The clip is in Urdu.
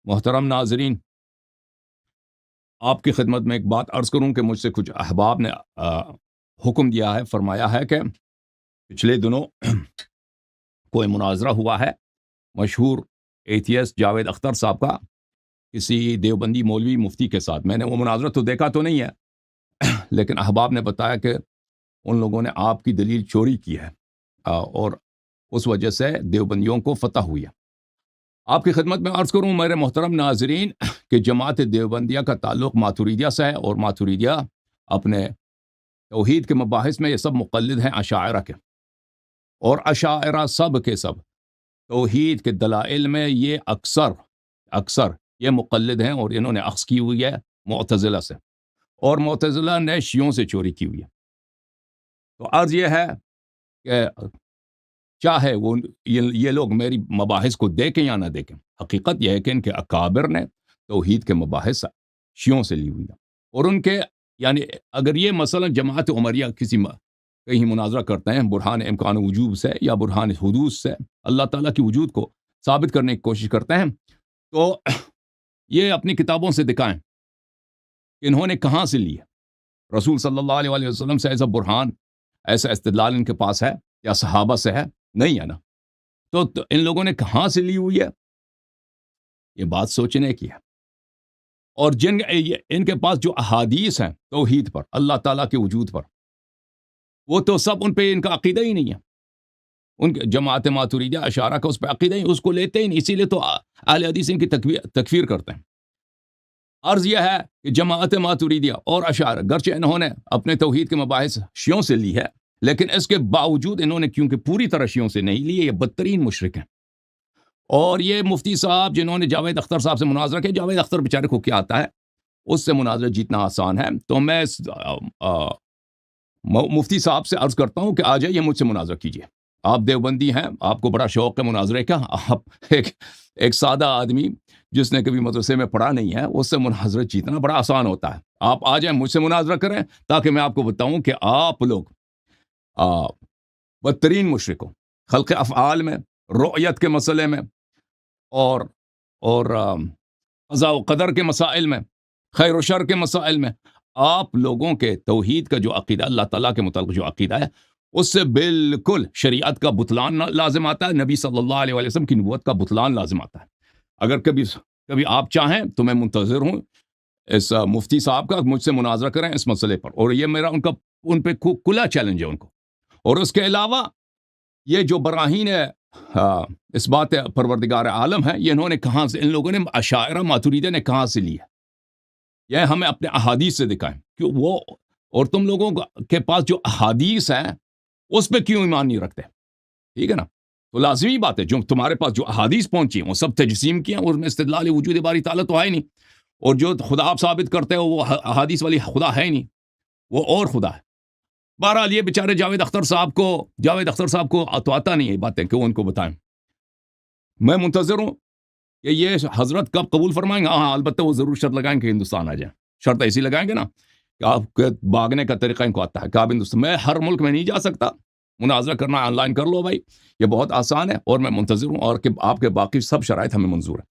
محترم ناظرین، آپ کی خدمت میں ایک بات عرض کروں کہ مجھ سے کچھ احباب نے حکم دیا ہے، فرمایا ہے کہ پچھلے دنوں کوئی مناظرہ ہوا ہے مشہور ایتھیسٹ جاوید اختر صاحب کا کسی دیوبندی مولوی مفتی کے ساتھ۔ میں نے وہ مناظرہ تو دیکھا تو نہیں ہے، لیکن احباب نے بتایا کہ ان لوگوں نے آپ کی دلیل چوری کی ہے اور اس وجہ سے دیوبندیوں کو فتح ہوئی ہے۔ آپ کی خدمت میں عرض کروں میرے محترم ناظرین کہ جماعت دیوبندیہ کا تعلق ماتوریدیہ سے ہے، اور ماتوریدیہ اپنے توحید کے مباحث میں یہ سب مقلد ہیں اشاعرہ کے، اور اشاعرہ سب کے سب توحید کے دلائل میں یہ اکثر یہ مقلد ہیں، اور انہوں نے اخذ کی ہوئی ہے معتزلہ سے، اور معتزلہ نے شیعوں سے چوری کی ہوئی ہے۔ تو عرض یہ ہے کہ چاہے وہ یہ لوگ میری مباحث کو دیکھیں یا نہ دیکھیں، حقیقت یہ ہے کہ ان کے اکابر نے توحید کے مباحث شیعوں سے لی ہوئی ہے، اور ان کے یعنی اگر یہ مثلا جماعت عمریہ کہیں مناظرہ کرتے ہیں برہان امکان وجوب سے یا برہان حدوث سے، اللہ تعالیٰ کی وجود کو ثابت کرنے کی کوشش کرتے ہیں، تو یہ اپنی کتابوں سے دکھائیں کہ انہوں نے کہاں سے لی ہے۔ رسول صلی اللہ علیہ وسلم سے ایسا برہان، ایسا استدلال ان کے پاس ہے یا صحابہ سے ہے؟ نہیں ہے نا۔ تو ان لوگوں نے کہاں سے لی ہوئی ہے؟ یہ بات سوچنے کی ہے۔ اور ان کے پاس جو احادیث ہیں توحید پر، اللہ تعالیٰ کے وجود پر، وہ تو سب ان پہ ان کا عقیدہ ہی نہیں ہے۔ ان کے جماعت ماتوریدیہ اشاعرہ کا اس پہ عقیدہ ہی، اس کو لیتے ہی نہیں، اسی لیے تو اہل حدیث ان کی تکفیر کرتے ہیں۔ عرض یہ ہے کہ جماعت ماتوریدیہ اور اشاعرہ گرچہ انہوں نے اپنے توحید کے مباحث شیعوں سے لی ہے، لیکن اس کے باوجود انہوں نے کیونکہ پوری طرح شیعوں سے نہیں لی، یہ بدترین مشرک ہیں۔ اور یہ مفتی صاحب جنہوں نے جاوید اختر صاحب سے مناظرہ کیا، جاوید اختر بیچارے کو کیا آتا ہے، اس سے مناظرہ جیتنا آسان ہے۔ تو میں مفتی صاحب سے عرض کرتا ہوں کہ آ جائیے مجھ سے مناظرہ کیجیے۔ آپ دیوبندی ہیں، آپ کو بڑا شوق ہے مناظرے کا، آپ ایک سادہ آدمی جس نے کبھی مدرسے میں پڑھا نہیں ہے، اس سے مناظرہ جیتنا بڑا آسان ہوتا ہے۔ آپ آ جائیں مجھ سے مناظرہ کریں تاکہ میں آپ کو بتاؤں کہ آپ لوگ بدترین مشرک ہو، خلق افعال میں، رؤیت کے مسئلے میں، اور قضاء و قدر کے مسائل میں، خیر و شر کے مسائل میں، آپ لوگوں کے توحید کا جو عقیدہ، اللہ تعالیٰ کے متعلق جو عقیدہ ہے، اس سے بالکل شریعت کا بطلان لازم آتا ہے، نبی صلی اللہ علیہ وسلم کی نبوت کا بطلان لازم آتا ہے۔ اگر کبھی آپ چاہیں تو میں منتظر ہوں اس مفتی صاحب کا، مجھ سے مناظرہ کریں اس مسئلے پر، اور یہ میرا ان پہ کھلا چیلنج ہے ان کو۔ اور اس کے علاوہ یہ جو براہین اس بات پروردگار عالم ہے، یہ انہوں نے کہاں سے، ان لوگوں نے اشاعرہ ماتوریدیہ نے کہاں سے لی ہے؟ یہ ہمیں اپنے احادیث سے دکھائیں کہ وہ، اور تم لوگوں کے پاس جو احادیث ہیں اس پہ کیوں ایمان نہیں رکھتے؟ ٹھیک ہے نا؟ تو لازمی بات ہے جو تمہارے پاس جو احادیث پہنچی ہیں وہ سب تجسیم کی ہیں، اور میں استدلال وجود باری تعالیٰ تو ہے ہی نہیں، اور جو خدا آپ ثابت کرتے ہو وہ احادیث والی خدا ہے ہی نہیں، وہ اور خدا ہے۔ بہرحال یہ بیچارے جاوید اختر صاحب کو تو آتا نہیں ہے باتیں کہ وہ ان کو بتائیں۔ میں منتظر ہوں کہ یہ حضرت کب قبول فرمائیں گے۔ ہاں البتہ وہ ضرور شرط لگائیں کہ ہندوستان آ جائیں، شرط ایسی لگائیں گے نا کہ آپ کے بھاگنے کا طریقہ ان کو آتا ہے کہ آپ ہندوستان، میں ہر ملک میں نہیں جا سکتا، مناظرہ کرنا آن لائن کر لو بھائی، یہ بہت آسان ہے، اور میں منتظر ہوں، اور کہ آپ کے باقی سب شرائط ہمیں منظور ہے۔